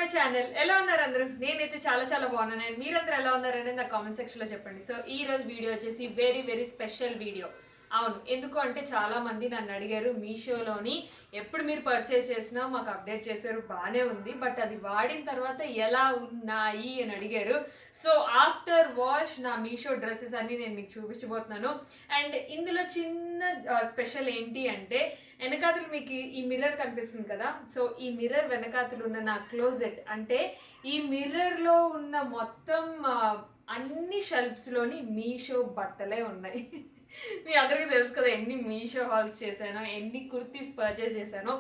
My channel. ఎలా ఉన్నారు అందరూ? నేనైతే చాలా బాగున్నాను. అండ్ మీరందరూ ఎలా ఉన్నారని నా కామెంట్ సెక్షన్లో చెప్పండి. సో ఈ రోజు వీడియో వచ్చేసి వెరీ స్పెషల్ వీడియో. అవును, ఎందుకు అంటే చాలా మంది నన్ను అడిగారు, మీషోలోని ఎప్పుడు మీరు పర్చేస్ చేసినా మాకు అప్డేట్ చేశారు, బాగానే ఉంది, బట్ అది వాడిన తర్వాత ఎలా ఉన్నాయి అని అడిగారు. సో ఆఫ్టర్ వాష్ నా మీషో డ్రెస్సెస్ అన్ని నేను మీకు చూపించబోతున్నాను. అండ్ ఇందులో చిన్న స్పెషల్ ఏంటి అంటే, వెనకాతలు మీకు ఈ మిర్రర్ కనిపిస్తుంది కదా, సో ఈ మిర్రర్ వెనకాతలు ఉన్న నా క్లోజెట్, అంటే ఈ మిర్రర్లో ఉన్న మొత్తం అన్ని షెల్ఫ్స్లోని మీషో బట్టలే ఉన్నాయి. మీ అందరికీ తెలుసు కదా ఎన్ని మీషో హాల్స్ చేశానో, ఎన్ని కుర్తీస్ పర్చేస్ చేశానో.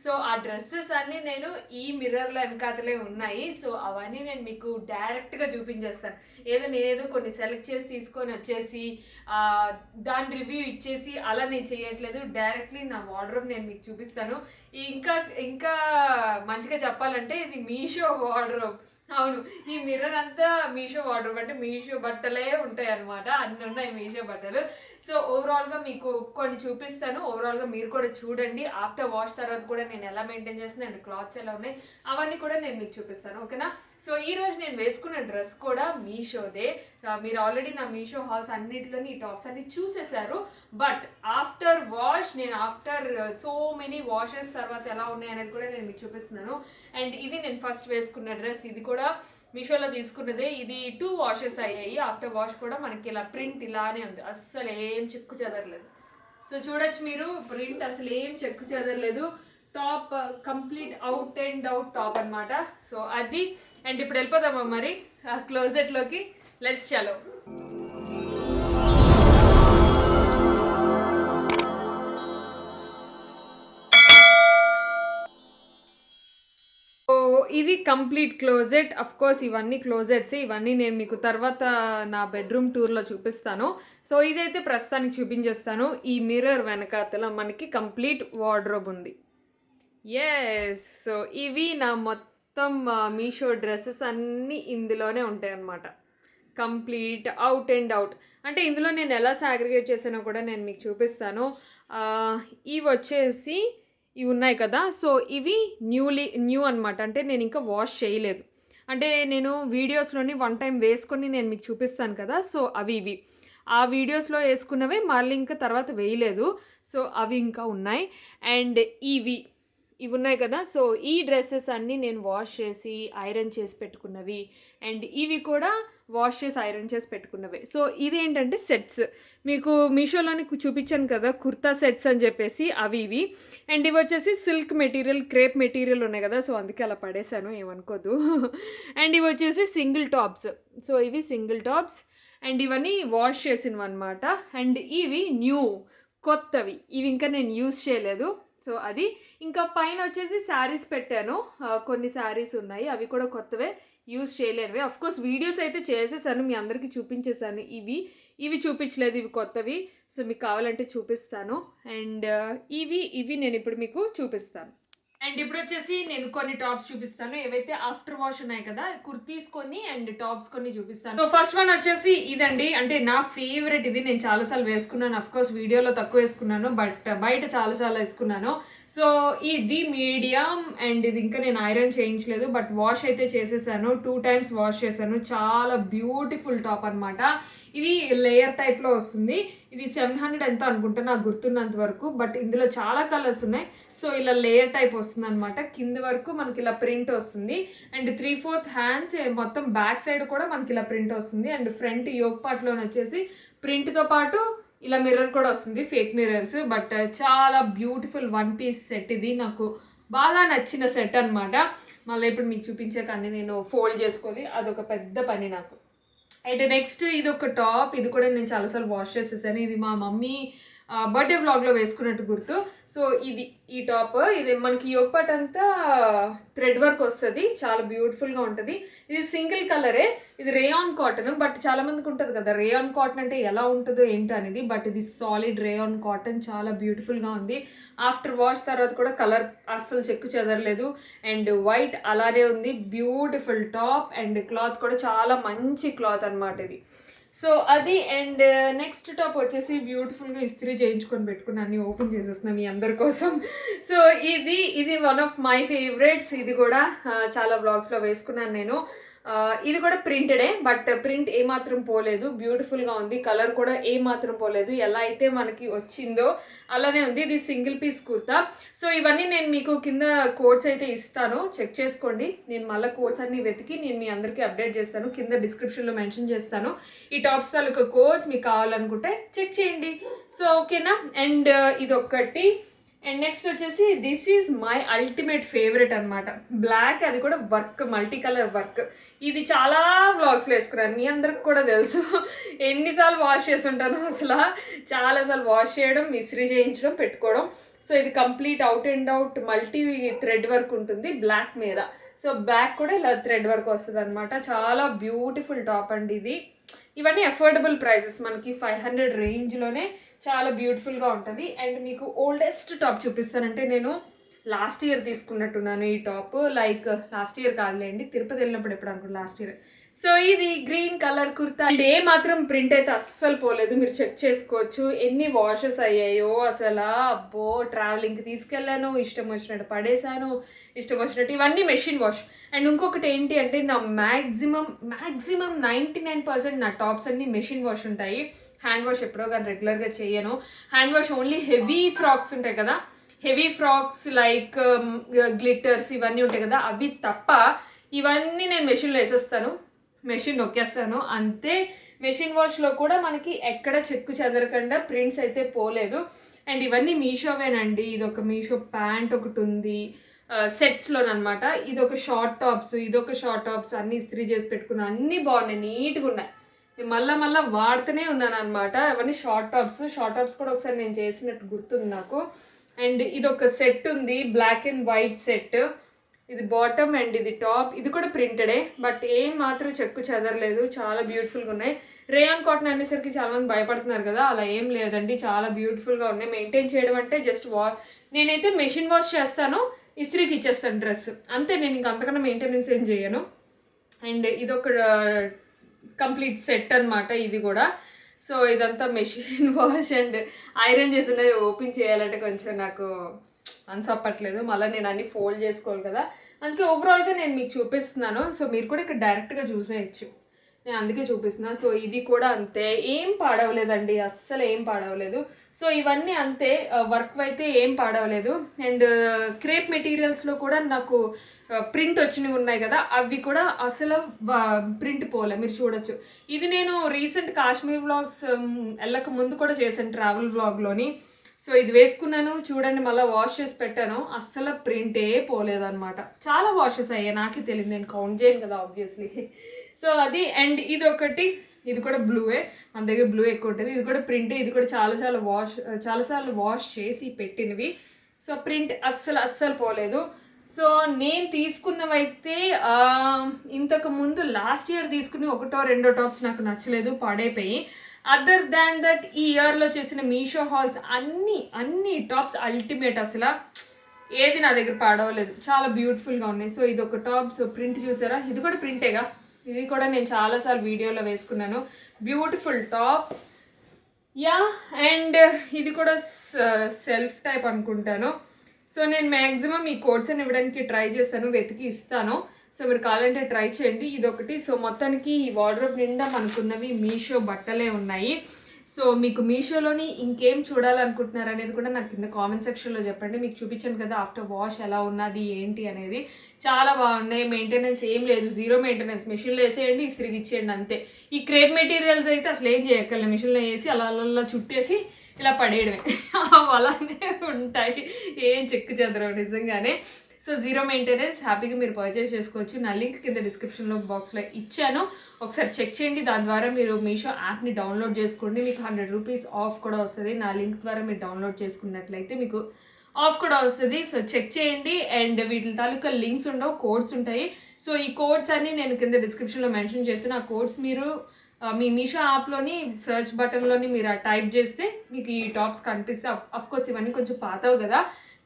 సో ఆ డ్రెస్సెస్ అన్నీ నేను ఈ మిర్రర్లో వెనకాతలే ఉన్నాయి. సో అవన్నీ నేను మీకు డైరెక్ట్గా చూపించేస్తాను. నేనేదో కొన్ని సెలెక్ట్ చేసి తీసుకొని వచ్చేసి దాని రివ్యూ ఇచ్చేసి అలా నేను చేయట్లేదు. డైరెక్ట్లీ నా వార్డ్రోబ్ నేను మీకు చూపిస్తాను. ఇంకా మంచిగా చెప్పాలంటే ఇది మీషో వార్డ్రోబ్. అవును, ఈ మిర్రర్ అంతా మీషో వార్డ్రోబ్, అంటే మీషో బట్టలే ఉంటాయి అనమాట. అన్నీ ఉన్నాయి మీషో బట్టలు. సో ఓవరాల్గా మీకు కొన్ని చూపిస్తాను. ఓవరాల్గా మీరు కూడా చూడండి. ఆఫ్టర్ వాష్ తర్వాత కూడా నేను ఎలా మెయింటైన్ చేస్తున్నాను అండ్ క్లాత్స్ ఎలా ఉన్నాయి అవన్నీ కూడా నేను మీకు చూపిస్తాను, ఓకేనా? సో ఈరోజు నేను వేసుకున్న డ్రెస్ కూడా మీషోదే. మీరు ఆల్రెడీ నా మీషో హాల్స్ అన్నిటిలోని ఈ టాప్స్ అన్ని చూసేశారు. బట్ ఆఫ్టర్ వాష్, నేను ఆఫ్టర్ సో మెనీ వాషెస్ తర్వాత ఎలా ఉన్నాయి అనేది కూడా నేను మీకు చూపిస్తున్నాను. అండ్ ఇది నేను ఫస్ట్ వేసుకున్న డ్రెస్, ఇది కూడా మీషోలో తీసుకున్నదే. ఇది 2 వాషెస్ అయ్యాయి. ఆఫ్టర్ వాష్ కూడా మనకి ఇలా ప్రింట్ ఇలానే ఉంది, అస్సలు ఏం చెక్కు చెదరలేదు. సో చూడొచ్చు మీరు, ప్రింట్ అసలు ఏం చెక్కు చెదరలేదు. Top complete out and out top అనమాట. సో అది. అండ్ ఇప్పుడు వెళ్ళిపోదామా మరి క్లోజెట్లోకి. లెట్స్ చలో. సో ఇది కంప్లీట్ క్లోజెట్. అఫ్ కోర్స్ ఇవన్నీ క్లోజెట్స్, ఇవన్నీ నేను మీకు తర్వాత నా బెడ్రూమ్ టూర్లో చూపిస్తాను. సో ఇదైతే ప్రస్తుతానికి చూపించేస్తాను. ఈ మిర్రర్ వెనకాతల మనకి కంప్లీట్ వార్డ్రోబ్ ఉంది. ఎస్, సో ఇవి నా మొత్తం మీషో డ్రెస్సెస్ అన్నీ ఇందులోనే ఉంటాయి అన్నమాట. Complete out and out. అంటే ఇందులో నేను ఎలా సాగ్రిగేట్ చేసానో కూడా నేను మీకు చూపిస్తాను. ఇవి వచ్చేసి ఇవి ఉన్నాయి కదా, సో ఇవి న్యూ అనమాట. అంటే నేను ఇంకా వాష్ చేయలేదు. అంటే నేను వీడియోస్లోని 1 టైం వేసుకొని నేను మీకు చూపిస్తాను కదా, సో ఇవి ఆ వీడియోస్లో వేసుకున్నవే, మళ్ళీ ఇంకా తర్వాత వేయలేదు. సో అవి ఇంకా ఉన్నాయి. అండ్ ఇవి ఉన్నాయి కదా, సో ఈ డ్రెస్సెస్ అన్నీ నేను వాష్ చేసి ఐరన్ చేసి పెట్టుకున్నవి. అండ్ ఇవి కూడా వాష్ చేసి ఐరన్ చేసి పెట్టుకున్నవే. సో ఇదేంటంటే సెట్స్, మీకు మీషోలోని చూపించాను కదా కుర్తా సెట్స్ అని చెప్పేసి, ఇవి. అండ్ ఇవి వచ్చేసి సిల్క్ మెటీరియల్, క్రేప్ మెటీరియల్ ఉన్నాయి కదా, సో అందుకే అలా పడేశాను, ఏమనుకోదు. అండ్ ఇవి వచ్చేసి సింగిల్ టాప్స్. సో ఇవి సింగిల్ టాప్స్. అండ్ ఇవన్నీ వాష్ చేసినవి అనమాట. అండ్ ఇవి కొత్తవి, ఇవి ఇంకా నేను యూజ్ చేయలేదు. సో అది. ఇంకా పైన వచ్చేసి శారీస్ పెట్టాను, కొన్ని శారీస్ ఉన్నాయి, అవి కూడా కొత్తవే, యూజ్ చేయలేనివి. అఫ్కోర్స్ వీడియోస్ అయితే చేసేసాను, మీ అందరికీ చూపించేసాను. ఇవి చూపించలేదు, ఇవి కొత్తవి. సో మీకు కావాలంటే చూపిస్తాను. అండ్ ఇవి నేను ఇప్పుడు మీకు చూపిస్తాను. అండ్ ఇప్పుడు వచ్చేసి నేను కొన్ని టాప్స్ చూపిస్తాను, ఏవైతే ఆఫ్టర్ వాష్ ఉన్నాయి కదా, కుర్తీస్ కొన్ని అండ్ టాప్స్ కొన్ని చూపిస్తాను. సో ఫస్ట్ వన్ వచ్చేసి ఇదండి. అంటే నా ఫేవరెట్ ఇది, నేను చాలాసార్లు వేసుకున్నాను. అఫ్కోర్స్ వీడియోలో తక్కువ వేసుకున్నాను, బట్ బయట చాలా వేసుకున్నాను. సో ఇది మీడియం. అండ్ ఇది ఇంకా నేను ఐరన్ చేయించలేదు, బట్ వాష్ అయితే చేసేసాను. 2 టైమ్స్ వాష్ చేశాను. చాలా బ్యూటిఫుల్ టాప్ అనమాట. ఇది లేయర్ టైప్లో వస్తుంది. ఇది 700 ఎంత అనుకుంటా నాకు గుర్తున్నంత వరకు, బట్ ఇందులో చాలా కలర్స్ ఉన్నాయి. సో ఇలా లేయర్ టైప్ వస్తుంది అనమాట. కింద వరకు మనకి ఇలా ప్రింట్ వస్తుంది. అండ్ 3/4 హ్యాండ్స్, మొత్తం బ్యాక్ సైడ్ కూడా మనకి ఇలా ప్రింట్ వస్తుంది. అండ్ ఫ్రంట్ యోక్ పార్ట్లో వచ్చేసి ప్రింట్తో పాటు ఇలా మిర్రర్ కూడా వస్తుంది, ఫేక్ మిర్రర్స్. బట్ చాలా బ్యూటిఫుల్ 1 పీస్ సెట్. ఇది నాకు బాగా నచ్చిన సెట్ అనమాట. మళ్ళీ ఇప్పుడు మీకు చూపించాక అన్ని నేను ఫోల్డ్ చేసుకోవాలి, అదొక పెద్ద పని నాకు. అండ్ నెక్స్ట్ ఇది ఒక టాప్, ఇది కూడా నేను చాలాసార్లు వాష్ చేసేసాను. ఇది మా మమ్మీ బర్త్డే వ్లాగ్లో వేసుకున్నట్టు గుర్తు. సో ఈ టాప్, ఇది మనకి యోగ్ పార్ట్ అంతా థ్రెడ్ వర్క్ వస్తుంది, చాలా బ్యూటిఫుల్గా ఉంటుంది. ఇది సింగిల్ కలరే, ఇది రేయాన్ కాటన్. బట్ చాలా మందికి ఉంటుంది కదా రేయాన్ కాటన్ అంటే ఎలా ఉంటుందో ఏంటో అనేది, బట్ ఇది సాలిడ్ రేయాన్ కాటన్, చాలా బ్యూటిఫుల్గా ఉంది. ఆఫ్టర్ వాష్ తర్వాత కూడా కలర్ అస్సలు చెక్కు చెదరలేదు. అండ్ వైట్ అలానే ఉంది. Beautiful top. అండ్ క్లాత్ కూడా చాలా మంచి క్లాత్ అనమాట ఇది. సో అది. అండ్ నెక్స్ట్ టాప్ వచ్చేసి బ్యూటిఫుల్గా ఇస్త్రీ చేయించుకొని పెట్టుకుని అన్ని ఓపెన్ చేసేస్తున్నాను మీ అందరి కోసం. సో ఇది వన్ ఆఫ్ మై ఫేవరెట్స్. ఇది కూడా చాలా వ్లాగ్స్లో వేసుకున్నాను నేను. ఇది కూడా ప్రింటెడే, బట్ ప్రింట్ ఏమాత్రం పోలేదు, బ్యూటిఫుల్గా ఉంది. కలర్ కూడా ఏమాత్రం పోలేదు, ఎలా అయితే మనకి వచ్చిందో అలానే ఉంది. ఇది సింగిల్ పీస్ కుర్తా. సో ఇవన్నీ నేను మీకు కింద కోడ్స్ అయితే ఇస్తాను, చెక్ చేసుకోండి. నేను మళ్ళీ కోడ్స్ అన్ని వెతికి నేను మీ అందరికీ అప్డేట్ చేస్తాను, కింద డిస్క్రిప్షన్లో మెన్షన్ చేస్తాను. ఈ టాప్స్ తాలూకా కోడ్స్ మీకు కావాలనుకుంటే చెక్ చేయండి. సో ఓకేనా. అండ్ ఇది ఒక్కటి. అండ్ నెక్స్ట్ వచ్చేసి this is my ultimate favourite అనమాట, బ్లాక్, అది కూడా వర్క్, మల్టీ కలర్ వర్క్. ఇది చాలా వ్లాగ్స్లో వేసుకున్నాను, మీ అందరికి కూడా తెలుసు. ఎన్నిసార్లు వాష్ చేసి ఉంటానో అసలు, చాలాసార్లు వాష్ చేయడం, ఇస్త్రీ చేయించడం, పెట్టుకోవడం. సో ఇది complete out and out multi thread work ఉంటుంది బ్లాక్ మీద. సో బ్యాక్ కూడా ఇలా థ్రెడ్ వర్క్ వస్తుంది అనమాట. చాలా బ్యూటిఫుల్ టాప్ అండి ఇది. ఇవన్నీ అఫోర్డబుల్ ప్రైజెస్, మనకి 500 రేంజ్లోనే చాలా బ్యూటిఫుల్గా ఉంటుంది. అండ్ మీకు ఓల్డెస్ట్ టాప్ చూపిస్తానంటే, నేను లాస్ట్ ఇయర్ తీసుకున్నట్టున్నాను ఈ టాప్. లైక్ లాస్ట్ ఇయర్ కాదులేండి, తిరుపతి వెళ్ళినప్పుడు ఎప్పుడు అనుకుంటా, లాస్ట్ ఇయర్. సో ఇది గ్రీన్ కలర్ కుర్తా. అండ్ ఏ మాత్రం ప్రింట్ అయితే అస్సలు పోలేదు, మీరు చెక్ చేసుకోవచ్చు. ఎన్ని వాషెస్ అయ్యాయో అసలు, అబ్బో, ట్రావెలింగ్కి తీసుకెళ్ళాను, ఇష్టం వచ్చినట్టు పడేసాను, ఇష్టం వచ్చినట్టు. ఇవన్నీ మెషిన్ వాష్. అండ్ ఇంకొకటి ఏంటి అంటే, నా మ్యాక్సిమం 99% నా టాప్స్ అన్నీ మెషిన్ వాష్ ఉంటాయి. హ్యాండ్ వాష్ ఎప్పుడో కానీ రెగ్యులర్గా చేయను. Hand wash only heavy frocks ఉంటాయి కదా, హెవీ ఫ్రాక్స్ లైక్ గ్లిటర్స్ ఇవన్నీ ఉంటాయి కదా, అవి తప్ప ఇవన్నీ నేను మెషిన్లో వేసేస్తాను, మెషిన్ నొక్కేస్తాను అంతే. మెషిన్ వాష్లో కూడా మనకి ఎక్కడ చెక్కు చెదరకుండా ప్రింట్స్ అయితే పోలేదు. అండ్ ఇవన్నీ మీషోవేనండి. ఇది ఒక మీషో ప్యాంట్ ఒకటి ఉంది సెట్స్లోనమాట. ఇది ఒక షార్ట్ టాప్స్, ఇదొక షార్ట్ టాప్స్, అన్నీ ఇస్త్రీ చేసి పెట్టుకున్నాను, అన్నీ బాగున్నాయి, నీట్గా ఉన్నాయి. మళ్ళీ వాడుతూనే ఉన్నాను అనమాట. అవన్నీ షార్ట్ టాప్స్ కూడా ఒకసారి నేను చేసినట్టు గుర్తుంది నాకు. అండ్ ఇది ఒక సెట్ ఉంది, బ్లాక్ అండ్ వైట్ సెట్. ఇది బాటమ్ అండ్ ఇది టాప్. ఇది కూడా ప్రింటెడే, బట్ ఏం మాత్రం చెక్కు చెదరలేదు, చాలా బ్యూటిఫుల్గా ఉన్నాయి. రేయాన్ కాటన్ అనేసరికి చాలామంది భయపడుతున్నారు కదా, అలా ఏం లేదండి, చాలా బ్యూటిఫుల్గా ఉన్నాయి. మెయింటైన్ చేయడం అంటే జస్ట్ నేనైతే మెషిన్ వాష్ చేస్తాను, ఇస్త్రీకి ఇచ్చేస్తాను డ్రెస్, అంతే. నేను ఇంక అంతకన్నా మెయింటెనెన్స్ ఏం చేయను. అండ్ ఇదొక కంప్లీట్ సెట్ అనమాట ఇది కూడా. సో ఇదంతా మెషిన్ వాష్ అండ్ ఐరన్ చేసి ఉన్నది. ఓపెన్ చేయాలంటే కొంచెం నాకు మనసు అప్పట్లేదు, మళ్ళీ నేను అన్ని ఫోల్డ్ చేసుకోవాలి కదా, అందుకే ఓవరాల్గా నేను మీకు చూపిస్తున్నాను. సో మీరు కూడా ఇక్కడ డైరెక్ట్గా చూసేయచ్చు, నేను అందుకే చూపిస్తున్నాను. సో ఇది కూడా అంతే, ఏం పాడవలేదండి, అస్సలు ఏం పాడవలేదు. సో ఇవన్నీ అంతే, వర్క్ అయితే ఏం పాడవలేదు. అండ్ క్రేప్ మెటీరియల్స్లో కూడా నాకు ప్రింట్ వచ్చినవి ఉన్నాయి కదా, అవి కూడా అసలు ప్రింట్ పోలే, మీరు చూడొచ్చు. ఇది నేను రీసెంట్ కాశ్మీర్ వ్లాగ్స్ వెళ్ళక ముందు కూడా చేశాను, ట్రావెల్ వ్లాగ్లోని. సో ఇది వేసుకున్నాను చూడండి, మళ్ళీ వాష్ చేసి పెట్టాను, అస్సలు ప్రింటే పోలేదన్నమాట. చాలా వాషెస్ అయ్యాయి, నాకే తెలియదు, నేను కౌంట్ చేయను కదా ఆబ్వియస్లీ. సో అది. అండ్ ఇది ఒకటి, ఇది కూడా బ్లూవే, మన దగ్గర బ్లూ ఎక్కువ ఉంటుంది. ఇది కూడా ప్రింటే, ఇది కూడా చాలాసార్లు వాష్ చేసి పెట్టినవి. సో ప్రింట్ అస్సలు పోలేదు. సో నేను తీసుకున్నవైతే ఇంతకు ముందు లాస్ట్ ఇయర్ తీసుకుని 1-2 టాప్స్ నాకు నచ్చలేదు, పాడైపోయి. అదర్ దాన్ దట్ ఈ ఇయర్లో చేసిన మీషో హాల్స్ అన్ని టాప్స్ అల్టిమేట్, అసలు ఏది నా దగ్గర పాడవలేదు, చాలా బ్యూటిఫుల్గా ఉన్నాయి. సో ఇది ఒక టాప్. సో ప్రింట్ చూసారా, ఇది కూడా ప్రింటేగా, ఇది కూడా నేను చాలాసార్లు వీడియోలో వేసుకున్నాను, బ్యూటిఫుల్ టాప్. యా. అండ్ ఇది కూడా సెల్ఫ్ టైప్ అనుకుంటాను. సో నేను మ్యాక్సిమం ఈ కోడ్స్ అని ఇవ్వడానికి ట్రై చేస్తాను, వెతికి ఇస్తాను. సో మీరు కావాలంటే ట్రై చేయండి. ఇదొకటి. సో మొత్తానికి ఈ వార్డ్రోబ్ నిండా మనకున్నవి మీషో బట్టలే ఉన్నాయి. సో మీకు మీషోలోని ఇంకేం చూడాలనుకుంటున్నారు అనేది కూడా నాకు కింద కామెంట్ సెక్షన్లో చెప్పండి. మీకు చూపించాను కదా ఆఫ్టర్ వాష్ ఎలా ఉన్నది ఏంటి అనేది, చాలా బాగున్నాయి. మెయింటెనెన్స్ ఏం లేదు, 0 మెయింటెనెన్స్. మిషన్లో వేసేయండి, ఇస్త్రీకి ఇచ్చేయండి అంతే. ఈ క్రేప్ మెటీరియల్స్ అయితే అసలు ఏం చేయక్కర్లేదు, మిషన్లో వేసి అలా చుట్టేసి ఇలా పడేయడమే, అలానే ఉంటాయి, ఏం చెక్కు చెదరవు నిజంగానే. సో 0 మెయింటెనెన్స్, హ్యాపీగా మీరు పర్చేస్ చేసుకోవచ్చు. నా లింక్ కింద డిస్క్రిప్షన్లో బాక్స్లో ఇచ్చాను, ఒకసారి చెక్ చేయండి. దాని ద్వారా మీరు మీషో యాప్ని డౌన్లోడ్ చేసుకోండి, మీకు 100 రూపీస్ ఆఫ్ కూడా వస్తుంది. నా లింక్ ద్వారా మీరు డౌన్లోడ్ చేసుకున్నట్లయితే మీకు ఆఫ్ కూడా వస్తుంది. సో చెక్ చేయండి. అండ్ వీటి తాలూకా లింక్స్ ఉండవు, కోడ్స్ ఉంటాయి. సో ఈ కోడ్స్ అన్ని నేను కింద డిస్క్రిప్షన్లో మెన్షన్ చేస్తాను. ఆ కోడ్స్ మీరు మీ మీషో యాప్లోని సర్చ్ బటన్లోని మీరు టైప్ చేస్తే మీకు ఈ టాప్స్ కనిపిస్తే, అఫ్కోర్స్ ఇవన్నీ కొంచెం పాతవు కదా,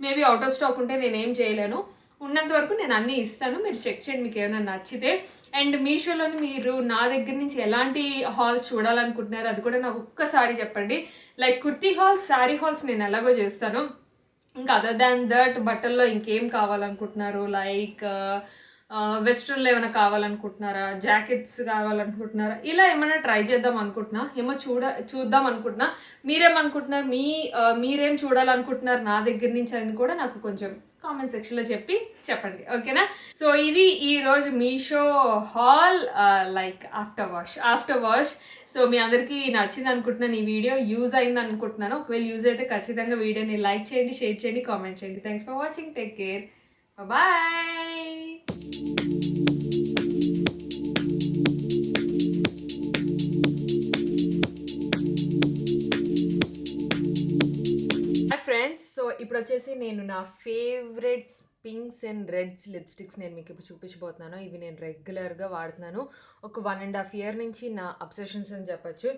మేబీ అవుట్ ఆఫ్ స్టాక్ ఉంటే నేనేం చేయలేను. ఉన్నంత వరకు నేను అన్నీ ఇస్తాను, మీరు చెక్ చేయండి మీకు ఏమైనా నచ్చితే. అండ్ మీషోలోని మీరు నా దగ్గర నుంచి ఎలాంటి హాల్స్ చూడాలనుకుంటున్నారు అది కూడా నాకు ఒక్కసారి చెప్పండి. Like kurti halls, sari halls నేను ఎలాగో చేస్తాను. ఇంకా అదర్ దాన్ దట్ బట్టల్లో ఇంకేం కావాలనుకుంటున్నారు, లైక్ వెస్ట్రన్లో ఏమైనా కావాలనుకుంటున్నారా, జాకెట్స్ కావాలనుకుంటున్నారా, ఇలా ఏమైనా ట్రై చేద్దాం అనుకుంటున్నా, ఏమో చూద్దాం అనుకుంటున్నా. మీరేమనుకుంటున్నారు, మీరేం చూడాలనుకుంటున్నారు నా దగ్గర నుంచి అని కూడా నాకు కొంచెం కామెంట్ సెక్షన్లో చెప్పండి, ఓకేనా? సో ఇది ఈరోజు Meesho haul, like after wash. So మీ అందరికీ నచ్చింది అనుకుంటున్నాను, ఈ వీడియో యూజ్ అయింది అనుకుంటున్నాను. ఒకవేళ యూజ్ అయితే ఖచ్చితంగా వీడియోని లైక్ చేయండి, షేర్ చేయండి, కామెంట్ చేయండి. Thanks for watching, take care, bye. Friends, so ఇప్పుడు వచ్చేసి నేను నా favourites pinks and reds lipsticks నేను మీకు ఇప్పుడు చూపించబోతున్నాను. ఇవి నేను రెగ్యులర్గా వాడుతున్నాను, ఒక 1.5 year నుంచి నా అబ్సెషన్స్ అని చెప్పచ్చు.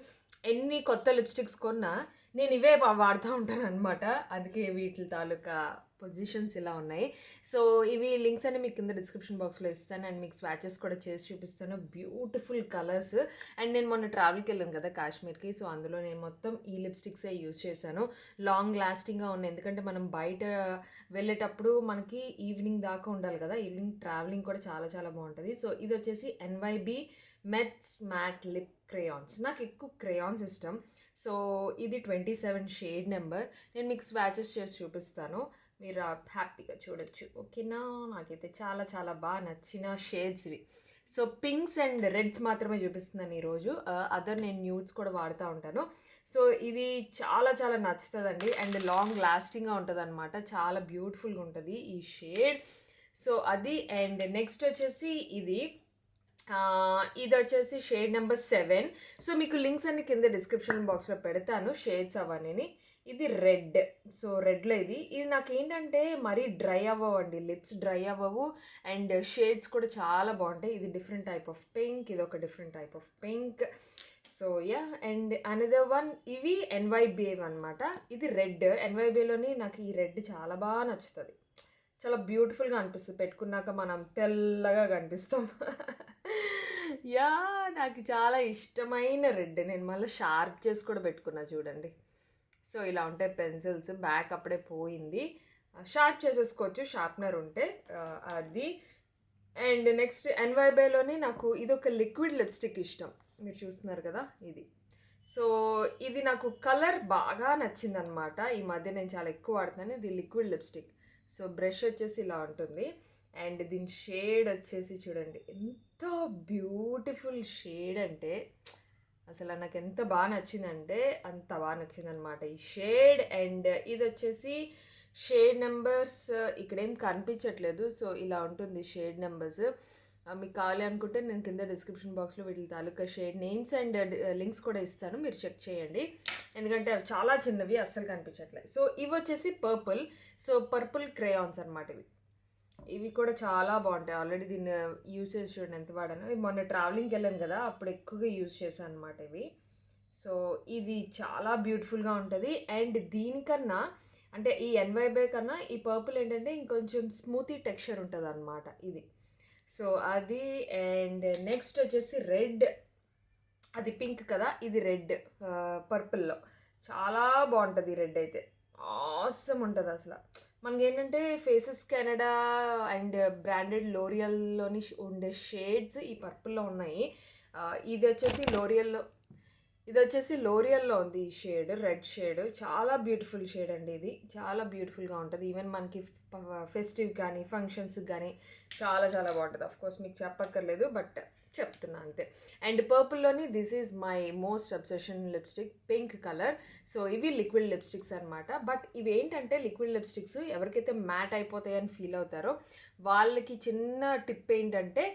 ఎన్ని కొత్త లిప్స్టిక్స్ కొన్నా నేను ఇవే వాడుతూ ఉంటాను అనమాట. అందుకే వీటి తాలూకా పొజిషన్స్ ఇలా ఉన్నాయి. సో ఇవి లింక్స్ అన్ని మీకు కింద డిస్క్రిప్షన్ బాక్స్లో ఇస్తాను, అండ్ మీకు స్వాచెస్ కూడా చేసి చూపిస్తాను. Beautiful colours. అండ్ నేను మొన్న ట్రావెల్కి వెళ్ళాను కదా కాశ్మీర్కి, సో అందులో నేను మొత్తం ఈ లిప్స్టిక్సే యూజ్ చేశాను. లాంగ్ లాస్టింగ్గా ఉన్నాయి, ఎందుకంటే మనం బయట వెళ్ళేటప్పుడు మనకి ఈవినింగ్ దాకా ఉండాలి కదా, ఈవినింగ్ ట్రావెలింగ్ కూడా చాలా చాలా బాగుంటుంది. సో ఇది వచ్చేసి NYB మెట్స్ మ్యాట్ లిప్ క్రేయాన్స్. నాకు ఎక్కువ క్రేయాన్స్ ఇష్టం. సో ఇది 27 షేడ్ నెంబర్. నేను మీకు స్వాచెస్ చేసి చూపిస్తాను, మీరు హ్యాపీగా చూడొచ్చు, ఓకేనా? నాకైతే చాలా చాలా బాగా నచ్చిన షేడ్స్ ఇవి. సో పింక్స్ అండ్ రెడ్స్ మాత్రమే చూపిస్తున్నాను ఈరోజు, అదర్ నేను న్యూడ్స్ కూడా వాడుతూ ఉంటాను. సో ఇది చాలా చాలా నచ్చుతుందండి, అండ్ లాంగ్ లాస్టింగ్గా ఉంటుంది అనమాట. చాలా బ్యూటిఫుల్గా ఉంటుంది ఈ షేడ్. సో అది. అండ్ నెక్స్ట్ వచ్చేసి ఇది వచ్చేసి షేడ్ నెంబర్ 7. సో మీకు లింక్స్ అన్ని కింద డిస్క్రిప్షన్ బాక్స్లో పెడతాను, షేడ్స్ అవన్నీ. ఇది రెడ్. సో రెడ్లో ఇది నాకు ఏంటంటే మరీ డ్రై అవ్వవండి, లిప్స్ డ్రై అవ్వవు, అండ్ షేడ్స్ కూడా చాలా బాగుంటాయి. ఇది డిఫరెంట్ టైప్ ఆఫ్ పింక్, ఇది ఒక different type of pink. So yeah. And another one, ఇవి NYB అనమాట. ఇది రెడ్. NYBలోని నాకు ఈ రెడ్ చాలా బాగా నచ్చుతుంది, చాలా బ్యూటిఫుల్గా అనిపిస్తుంది. పెట్టుకున్నాక మనం తెల్లగా కనిపిస్తాం. యా, నాకు చాలా ఇష్టమైన రెడ్. నేను మళ్ళీ షార్ప్ చేసి కూడా పెట్టుకున్నా చూడండి. సో ఇలా ఉంటాయి పెన్సిల్స్. బ్యాక్ అప్పుడే పోయింది, షార్ప్ చేసేసుకోవచ్చు షార్ప్నర్ ఉంటే, అది. అండ్ నెక్స్ట్ NYBలోని నాకు ఇది ఒక లిక్విడ్ లిప్స్టిక్ ఇష్టం, మీరు చూస్తున్నారు కదా ఇది. సో ఇది నాకు కలర్ బాగా నచ్చిందనమాట. ఈ మధ్య నేను చాలా ఎక్కువ వాడుతున్నాను. ఇది లిక్విడ్ లిప్స్టిక్. సో బ్రష్ వచ్చేసి ఇలా ఉంటుంది, అండ్ దీని షేడ్ వచ్చేసి చూడండి ఎంత బ్యూటిఫుల్ షేడ్ అంటే అసలు నాకు ఎంత బాగా నచ్చిందంటే అంత బాగా నచ్చిందనమాట ఈ షేడ్. అండ్ ఇది వచ్చేసి షేడ్ నెంబర్స్ ఇక్కడేం కనిపించట్లేదు, సో ఇలా ఉంటుంది షేడ్ నెంబర్స్. మీకు కావాలి అనుకుంటే నేను కింద డిస్క్రిప్షన్ బాక్స్లో వీటి తాలూకా షేడ్ నేమ్స్ అండ్ లింక్స్ కూడా ఇస్తాను, మీరు చెక్ చేయండి, ఎందుకంటే అవి చాలా చిన్నవి, అస్సలు కనిపించట్లేదు. సో ఇవి వచ్చేసి పర్పుల్. సో పర్పుల్ క్రేయాన్స్ అనమాట ఇవి కూడా చాలా బాగుంటాయి. ఆల్రెడీ దీన్ని యూసేజ్ చూడండి ఎంత వాడాను. మొన్న ట్రావెలింగ్కి వెళ్ళాను కదా, అప్పుడు ఎక్కువగా యూజ్ చేశాను అనమాట ఇవి. సో ఇది చాలా బ్యూటిఫుల్గా ఉంటుంది. అండ్ దీనికన్నా అంటే ఈ NYB కన్నా ఈ పర్పుల్ ఏంటంటే ఇంకొంచెం స్మూతీ టెక్స్చర్ ఉంటుంది అనమాట ఇది. సో అది. అండ్ నెక్స్ట్ వచ్చేసి రెడ్. అది పింక్ కదా, ఇది రెడ్ పర్పుల్లో. చాలా బాగుంటుంది రెడ్ అయితే, ఆసమ్ ఉంటుంది అసలు. మనకి ఏంటంటే ఫేసెస్ కెనడా అండ్ బ్రాండెడ్ లోరియల్లోని ఉండే షేడ్స్ ఈ పర్పుల్లో ఉన్నాయి. ఇది వచ్చేసి లోరియల్లో ఉంది ఈ షేడ్, రెడ్ షేడ్. చాలా బ్యూటిఫుల్ షేడ్ అండి ఇది, చాలా బ్యూటిఫుల్గా ఉంటుంది. ఈవెన్ మనకి ఫెస్టివ్ కానీ ఫంక్షన్స్కి కానీ చాలా చాలా బాగుంటుంది. అఫ్కోర్స్ మీకు చెప్పక్కర్లేదు, బట్ చెప్తున్నా అంతే. అండ్ పర్పుల్లోని this is my most obsession lipstick, pink colour. So ఇవి లిక్విడ్ లిప్స్టిక్స్ అనమాట. బట్ ఇవి ఏంటంటే లిక్విడ్ లిప్స్టిక్స్ ఎవరికైతే మ్యాట్ అయిపోతాయని ఫీల్ అవుతారో వాళ్ళకి చిన్న టిప్ ఏంటంటే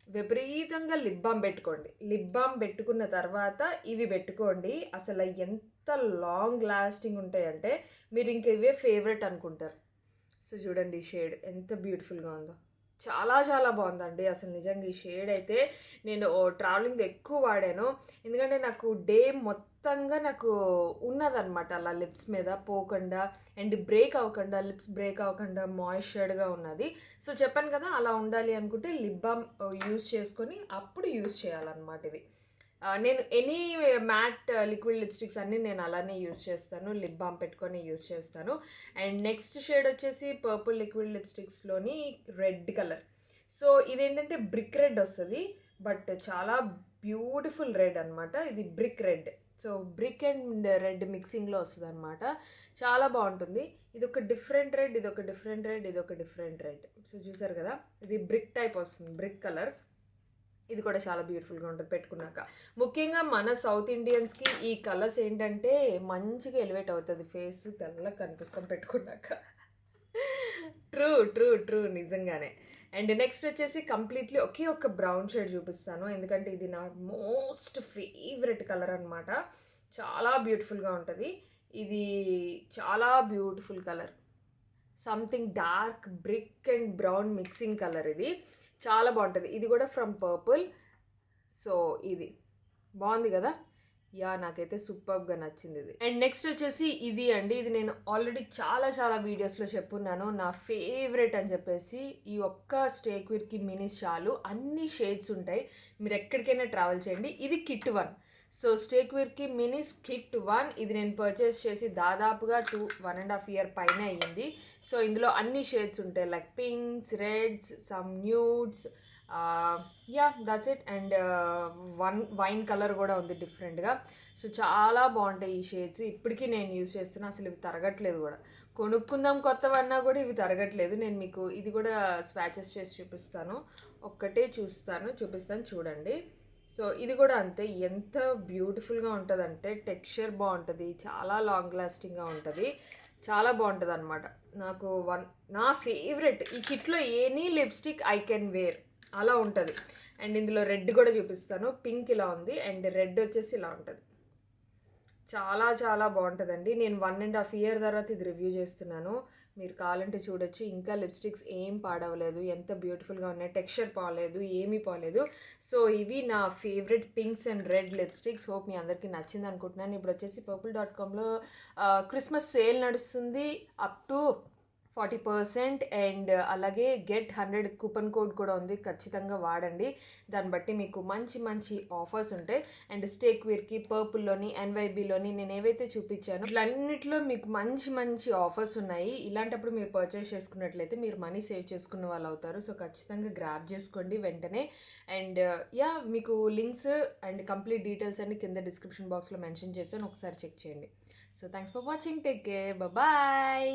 విపరీతంగా లిప్ బామ్ పెట్టుకోండి. లిప్ బామ్ పెట్టుకున్న తర్వాత ఇవి పెట్టుకోండి, అసలు ఎంత లాంగ్ లాస్టింగ్ ఉంటాయంటే మీరు ఇంక ఇవే ఫేవరెట్ అనుకుంటారు. సో చూడండి ఈ షేడ్ ఎంత బ్యూటిఫుల్గా ఉందో. చాలా చాలా బాగుందండి. అసలు నిజంగా ఈ షేడ్ అయితే నేను ట్రావెలింగ్‌లో ఎక్కువ వాడాను. ఎందుకంటే నాకు డే మొత్తంగా నాకు ఉన్నదనమాట అలా లిప్స్ మీద పోకుండా అండ్ బ్రేక్ అవ్వకుండా, లిప్స్ బ్రేక్ అవ్వకుండా మాయిశ్చర్డ్‌గా ఉన్నది. సో, చెప్పాను కదా! అలా ఉండాలి అనుకుంటే లిప్ బామ్ యూజ్ చేసుకొని అప్పుడు యూజ్ చేయాలన్నమాట ఇది. నేను ఎనీ మ్యాట్ లిక్విడ్ లిప్‌స్టిక్స్ అన్నీ నేను అలానే యూజ్ చేస్తాను. లిప్ బామ్ పెట్టుకొని యూజ్ చేస్తాను. అండ్ నెక్స్ట్ షేడ్ వచ్చేసి పర్పుల్ లిక్విడ్ లిప్‌స్టిక్స్‌లోని రెడ్ కలర్. సో, ఇదేంటంటే బ్రిక్ రెడ్ వస్తది. బట్ చాలా బ్యూటిఫుల్ రెడ్ అనమాట. ఇది brick red. So, brick and red మిక్సింగ్‌లో వస్తదనమాట. చాలా బావుంటుంది. ఇదొక డిఫరెంట్ రెడ్, ఇదొక డిఫరెంట్ రెడ్, ఇదొక డిఫరెంట్ రెడ్. సో, చూసారు కదా! ఇది బ్రిక్ టైప్ వస్తుంది. Brick colour. ఇది కూడా చాలా బ్యూటిఫుల్‌గా ఉంటది పెట్టుకున్నాక. ముఖ్యంగా మన సౌత్ ఇండియన్స్‌కి ఈ కలర్స్ ఏంటంటే మంచిగా ఎలివేట్ అవుతది. ఫేస్ తెల్లగా కనిపిస్తాం పెట్టుకున్నాక. ట్రూ, ట్రూ, ట్రూ నిజంగానే. అండ్ నెక్స్ట్ వచ్చేసి కంప్లీట్‌లీ ఒకే ఒక్క బ్రౌన్ షేడ్ చూపిస్తాను. ఎందుకంటే ఇది నా మోస్ట్ ఫేవరెట్ కలర్ అనమాట. చాలా బ్యూటిఫుల్‌గా ఉంటది. ఇది చాలా beautiful colour. Something dark brick and brown mixing colour ఇది. చాలా బాగుంటుంది. ఇది కూడా ఫ్రమ్ పర్పుల్. సో, ఇది బాగుంది కదా! యాహ్! నాకైతే సూపర్బ్‌గా నచ్చింది ఇది. అండ్ నెక్స్ట్ వచ్చేసి ఇది అండి. ఇది నేను ఆల్రెడీ చాలా చాలా వీడియోస్‌లో చెప్పున్నాను. నా ఫేవరెట్ అని చెప్పేసి ఈ ఒక్క స్టేక్విర్‌కి మినీస్ చాలు. అన్ని షేడ్స్ ఉంటాయి. మీరు ఎక్కడికైనా ట్రావెల్ చేయండి. ఇది కిట్ 1. సో, స్టేక్విర్‌కి మినీస్ కిట్ 1 ఇది నేను పర్చేస్ చేసి దాదాపుగా 1.5 ఇయర్ పైనే అయ్యింది. సో, ఇందులో అన్ని షేడ్స్ ఉంటాయి. Like pinks, reds, some nudes, yeah! That's it. And wine colour కూడా ఉంది డిఫరెంట్‌గా. సో, చాలా బాగుంటాయి ఈ షేడ్స్. ఇప్పటికీ నేను యూజ్ చేస్తున్నా. అసలు ఇవి తరగట్లేదు కూడా. కొనుక్కుందాం కొత్తవన్నా కూడా ఇవి తరగట్లేదు. నేను మీకు ఇది కూడా స్వాచెస్ చేసి చూపిస్తాను. ఒక్కటే చూపిస్తాను చూడండి. సో, ఇది కూడా అంతే. ఎంత బ్యూటిఫుల్‌గా ఉంటదంటే టెక్స్చర్ బాగుంటది. చాలా లాంగ్ లాస్టింగ్‌గా ఉంటది. చాలా బాగుంటదనమాట. నాకు నా ఫేవరెట్ ఈ కిట్‌లో any lipstick I can wear అలా ఉంటది. అండ్ ఇందులో రెడ్ కూడా చూపిస్తాను. పింక్ ఇలా ఉంది అండ్ రెడ్ వచ్చేసి ఇలా ఉంటది. చాలా చాలా బాగుంటుందండి. నేను 1.5 ఇయర్ తర్వాత ఇది రివ్యూ చేస్తున్నాను. మీరు కావాలంటే చూడొచ్చు. ఇంకా లిప్‌స్టిక్స్ ఏం పాడవలేదు. ఎంత బ్యూటిఫుల్‌గా ఉన్నాయి. టెక్స్చర్ పోలేదు. ఏమీ పోలేదు. సో, ఇవి నా favourite pinks and red lipsticks. Hope మీ అందరికీ నచ్చింది అనుకుంటున్నాను. ఇప్పుడు వచ్చేసి purple.comలో క్రిస్మస్ సేల్ నడుస్తుంది. అప్ టు 40% అండ్ అలాగే గెట్ 100 కూపన్ కోడ్ కూడా ఉంది. ఖచ్చితంగా వాడండి. దాన్ని బట్టి మీకు మంచి మంచి ఆఫర్స్ ఉంటాయి. అండ్ స్టేక్విర్‌కి, పర్పుల్‌లోని, ఎన్వైబీలోని నేను ఏవైతే చూపించానో ఇట్లన్నిట్లో మీకు మంచి మంచి ఆఫర్స్ ఉన్నాయి. ఇలాంటప్పుడు మీరు పర్చేస్ చేసుకున్నట్లయితే మీరు మనీ సేవ్ చేసుకున్న వాళ్ళు అవుతారు. సో, ఖచ్చితంగా గ్రాబ్ చేసుకోండి వెంటనే. And yeah! మీకు లింక్స్ అండ్ కంప్లీట్ డీటెయిల్స్ అన్ని కింద డిస్క్రిప్షన్ బాక్స్లో మెన్షన్ చేశాను. ఒకసారి చెక్ చేయండి. So, thanks for watching. Take care. Bye.